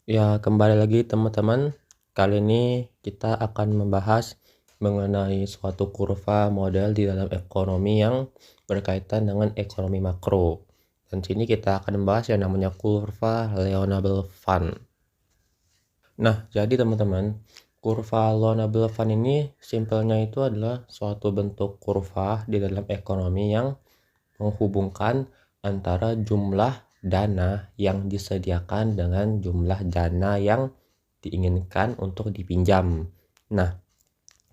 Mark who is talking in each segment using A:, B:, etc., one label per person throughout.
A: Ya, kembali lagi teman-teman. Kali ini kita akan membahas mengenai suatu kurva model di dalam ekonomi yang berkaitan dengan ekonomi makro. Dan sini kita akan membahas yang namanya kurva Lownable Fund. Nah, jadi teman-teman, kurva Lownable Fund ini simpelnya itu adalah suatu bentuk kurva di dalam ekonomi yang menghubungkan antara jumlah dana yang disediakan dengan jumlah dana yang diinginkan untuk dipinjam. Nah,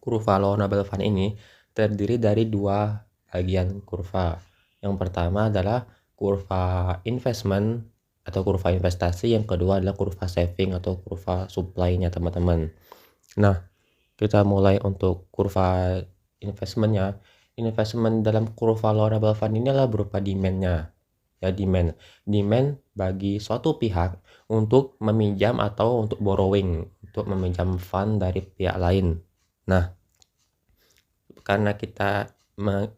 A: kurva Lownable Fund ini terdiri dari dua bagian kurva. Yang pertama adalah kurva investment atau kurva investasi, yang kedua adalah kurva saving atau kurva supply-nya teman-teman. Nah, kita mulai untuk kurva investmentnya. Investment dalam kurva Lownable Fund ini adalah berupa demand-nya. Ya, demand bagi suatu pihak untuk meminjam atau untuk borrowing, untuk meminjam fund dari pihak lain. Nah, karena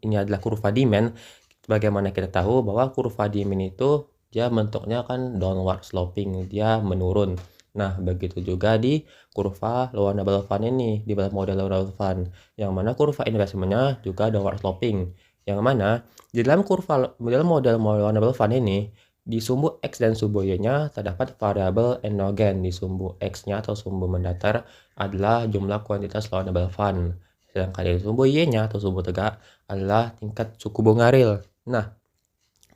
A: ini adalah kurva demand, bagaimana kita tahu bahwa kurva demand itu dia bentuknya kan downward sloping, dia menurun. Nah, begitu juga di kurva Lownable Fund ini, di dalam model Lownable Fund, yang mana kurva investmentnya juga downward sloping. Yang mana di dalam kurva model Lownable Fund ini, di sumbu X dan sumbu Y-nya terdapat variabel endogen. Di sumbu X-nya atau sumbu mendatar adalah jumlah kuantitas Lownable Fund. Sedangkan di sumbu Y-nya atau sumbu tegak adalah tingkat suku bunga real. Nah,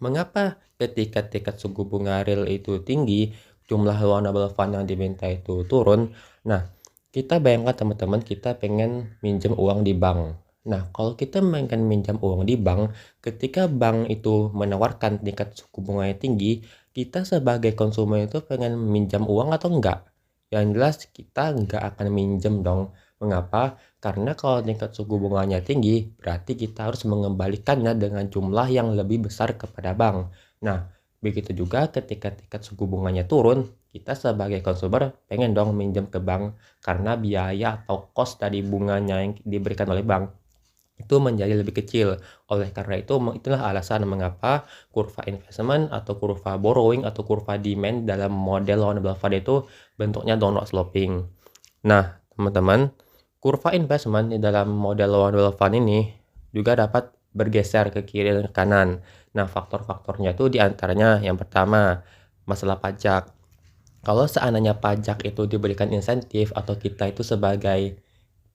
A: mengapa ketika tingkat suku bunga real itu tinggi, jumlah loanable fund yang diminta itu turun? Nah, kita bayangkan teman-teman, kita pengen minjem uang di bank. Nah, kalau kita pengen minjam uang di bank, ketika bank itu menawarkan tingkat suku bunga yang tinggi, kita sebagai konsumen itu pengen minjam uang atau enggak? Yang jelas kita enggak akan minjem dong. Mengapa? Karena kalau tingkat suku bunganya tinggi, berarti kita harus mengembalikannya dengan jumlah yang lebih besar kepada bank. Nah, begitu juga ketika tingkat suku bunganya turun, kita sebagai konsumer pengen dong minjem ke bank karena biaya atau cost dari bunganya yang diberikan oleh bank itu menjadi lebih kecil. Oleh karena itu, itulah alasan mengapa kurva investment atau kurva borrowing atau kurva demand dalam model loanable fund itu bentuknya downward sloping. Nah, teman-teman, kurva investment di dalam model loanable fund ini juga dapat bergeser ke kiri dan ke kanan. Nah, faktor-faktornya itu diantaranya yang pertama, masalah pajak. Kalau seandainya pajak itu diberikan insentif atau kita itu sebagai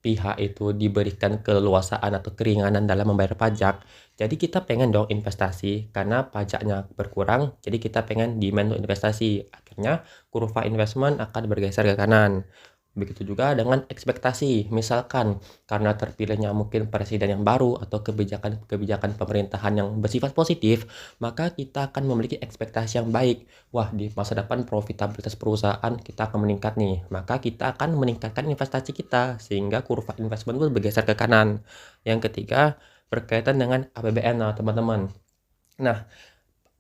A: pihak itu diberikan keleluasaan atau keringanan dalam membayar pajak, jadi kita pengen dong investasi karena pajaknya berkurang, jadi kita pengen demand untuk investasi. Akhirnya kurva investment akan bergeser ke kanan. Begitu juga dengan ekspektasi. Misalkan karena terpilihnya mungkin presiden yang baru atau kebijakan-kebijakan pemerintahan yang bersifat positif, maka kita akan memiliki ekspektasi yang baik. Wah, di masa depan profitabilitas perusahaan kita akan meningkat nih. Maka kita akan meningkatkan investasi kita sehingga kurva investment itu bergeser ke kanan. Yang ketiga, berkaitan dengan APBN, nah, teman-teman. Nah,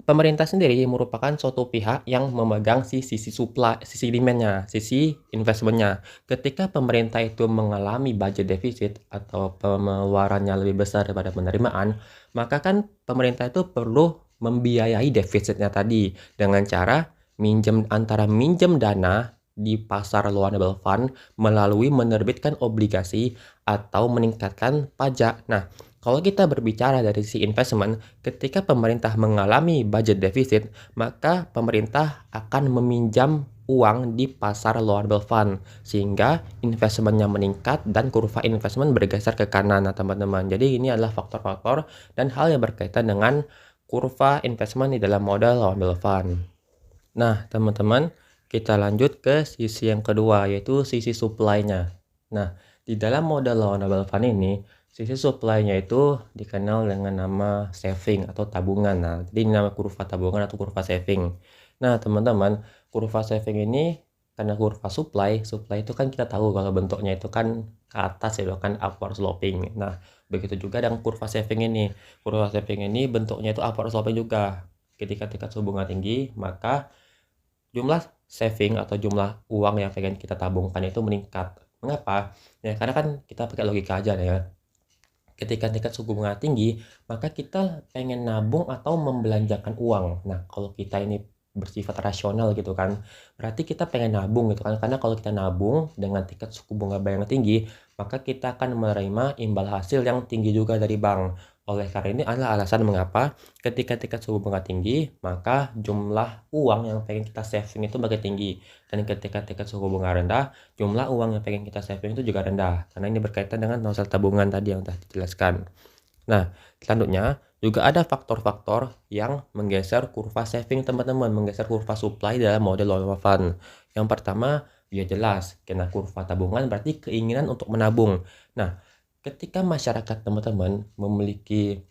A: pemerintah sendiri merupakan suatu pihak yang memegang sisi supply, sisi demand-nya, sisi investment-nya. Ketika pemerintah itu mengalami budget defisit atau pengeluarannya lebih besar daripada penerimaan, maka kan pemerintah itu perlu membiayai defisitnya tadi dengan cara minjem dana di pasar loanable fund melalui menerbitkan obligasi atau meningkatkan pajak. Nah, kalau kita berbicara dari sisi investment, ketika pemerintah mengalami budget defisit, maka pemerintah akan meminjam uang di pasar loanable fund sehingga investmentnya meningkat dan kurva investment bergeser ke kanan, nah, teman-teman. Jadi ini adalah faktor-faktor dan hal yang berkaitan dengan kurva investment di dalam model loanable fund. Nah, teman-teman, kita lanjut ke sisi yang kedua, yaitu sisi supply-nya. Nah, di dalam model loanable fund ini, sisi supply-nya itu dikenal dengan nama saving atau tabungan. Nah, jadi ini nama kurva tabungan atau kurva saving. Nah, teman-teman, kurva saving ini karena kurva supply itu kan kita tahu kalau bentuknya itu kan ke atas, itu kan upward sloping. Nah, begitu juga dengan kurva saving ini. Kurva saving ini bentuknya itu upward sloping juga. Ketika tingkat suku bunga tinggi, maka jumlah saving atau jumlah uang yang pengen kita tabungkan itu meningkat. Mengapa? Ya, karena kan kita pakai logika aja ya. Ketika tingkat suku bunga tinggi, maka kita pengen nabung atau membelanjakan uang. Nah, kalau kita ini bersifat rasional gitu kan. Berarti kita pengen nabung gitu kan, karena kalau kita nabung dengan tingkat suku bunga bank yang tinggi, maka kita akan menerima imbal hasil yang tinggi juga dari bank. Oleh karena ini adalah alasan mengapa ketika tingkat suku bunga tinggi, maka jumlah uang yang pengen kita saving itu makin tinggi. Dan ketika tingkat suku bunga rendah, jumlah uang yang pengen kita saving itu juga rendah. Karena ini berkaitan dengan nominal tabungan tadi yang telah dijelaskan. Nah, selanjutnya juga ada faktor-faktor yang menggeser kurva saving teman-teman, menggeser kurva supply dalam model loan fund. Yang pertama, ya jelas, karena kurva tabungan berarti keinginan untuk menabung. Nah, ketika masyarakat teman-teman memiliki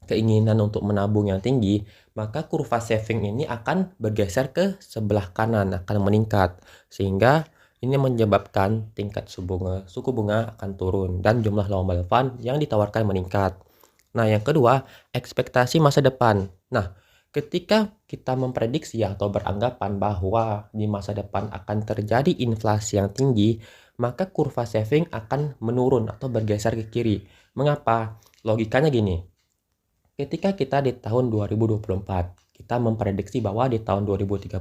A: keinginan untuk menabung yang tinggi, maka kurva saving ini akan bergeser ke sebelah kanan, akan meningkat. Sehingga ini menyebabkan tingkat suku bunga akan turun dan jumlah loan fund yang ditawarkan meningkat. Nah, yang kedua, ekspektasi masa depan. Nah, ketika kita memprediksi atau beranggapan bahwa di masa depan akan terjadi inflasi yang tinggi, maka kurva saving akan menurun atau bergeser ke kiri. Mengapa? Logikanya gini. Ketika kita di tahun 2024, kita memprediksi bahwa di tahun 2030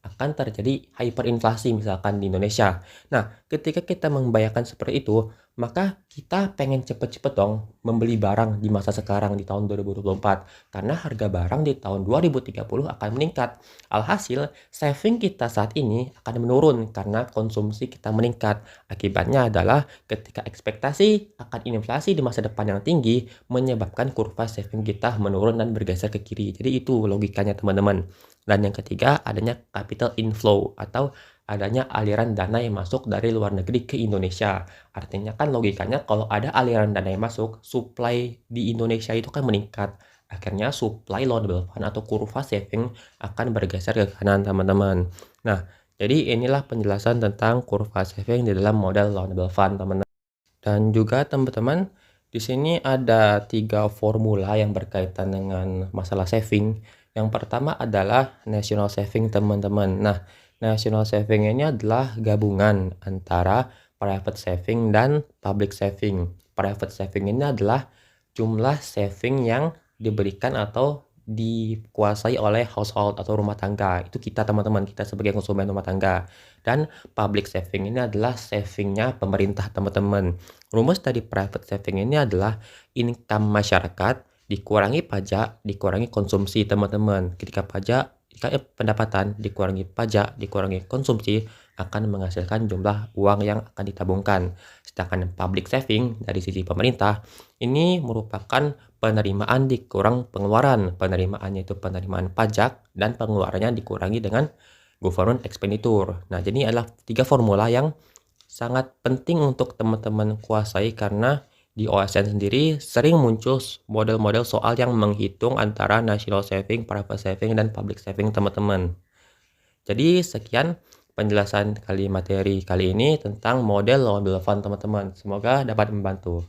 A: akan terjadi hyperinflasi misalkan di Indonesia. Nah, ketika kita membayangkan seperti itu, maka kita pengen cepet-cepet dong membeli barang di masa sekarang di tahun 2024. Karena harga barang di tahun 2030 akan meningkat. Alhasil, saving kita saat ini akan menurun karena konsumsi kita meningkat. Akibatnya adalah ketika ekspektasi akan inflasi di masa depan yang tinggi, menyebabkan kurva saving kita menurun dan bergeser ke kiri. Jadi itu logikanya teman-teman. Dan yang ketiga, adanya capital inflow atau adanya aliran dana yang masuk dari luar negeri ke Indonesia. Artinya kan logikanya kalau ada aliran dana yang masuk, supply di Indonesia itu kan meningkat. Akhirnya supply loanable fund atau kurva saving akan bergeser ke kanan teman-teman. Nah, jadi inilah penjelasan tentang kurva saving di dalam model loanable fund teman-teman. Dan juga teman-teman, di sini ada 3 formula yang berkaitan dengan masalah saving. Yang pertama adalah national saving teman-teman. Nah, national saving ini adalah gabungan antara private saving dan public saving. Private saving ini adalah jumlah saving yang diberikan atau dikuasai oleh household atau rumah tangga. Itu kita teman-teman, kita sebagai konsumen rumah tangga. Dan public saving ini adalah savingnya pemerintah teman-teman. Rumus dari private saving ini adalah income masyarakat dikurangi pajak, dikurangi konsumsi teman-teman. Ketika pendapatan dikurangi pajak, dikurangi konsumsi, akan menghasilkan jumlah uang yang akan ditabungkan. Sedangkan public saving dari sisi pemerintah, ini merupakan penerimaan dikurang pengeluaran. Penerimaannya itu penerimaan pajak dan pengeluarannya dikurangi dengan government expenditure. Nah, jadi adalah 3 formula yang sangat penting untuk teman-teman kuasai karena di OSN sendiri sering muncul model-model soal yang menghitung antara national saving, private saving, dan public saving teman-teman. Jadi sekian penjelasan materi kali ini tentang model loanable fund teman-teman. Semoga dapat membantu.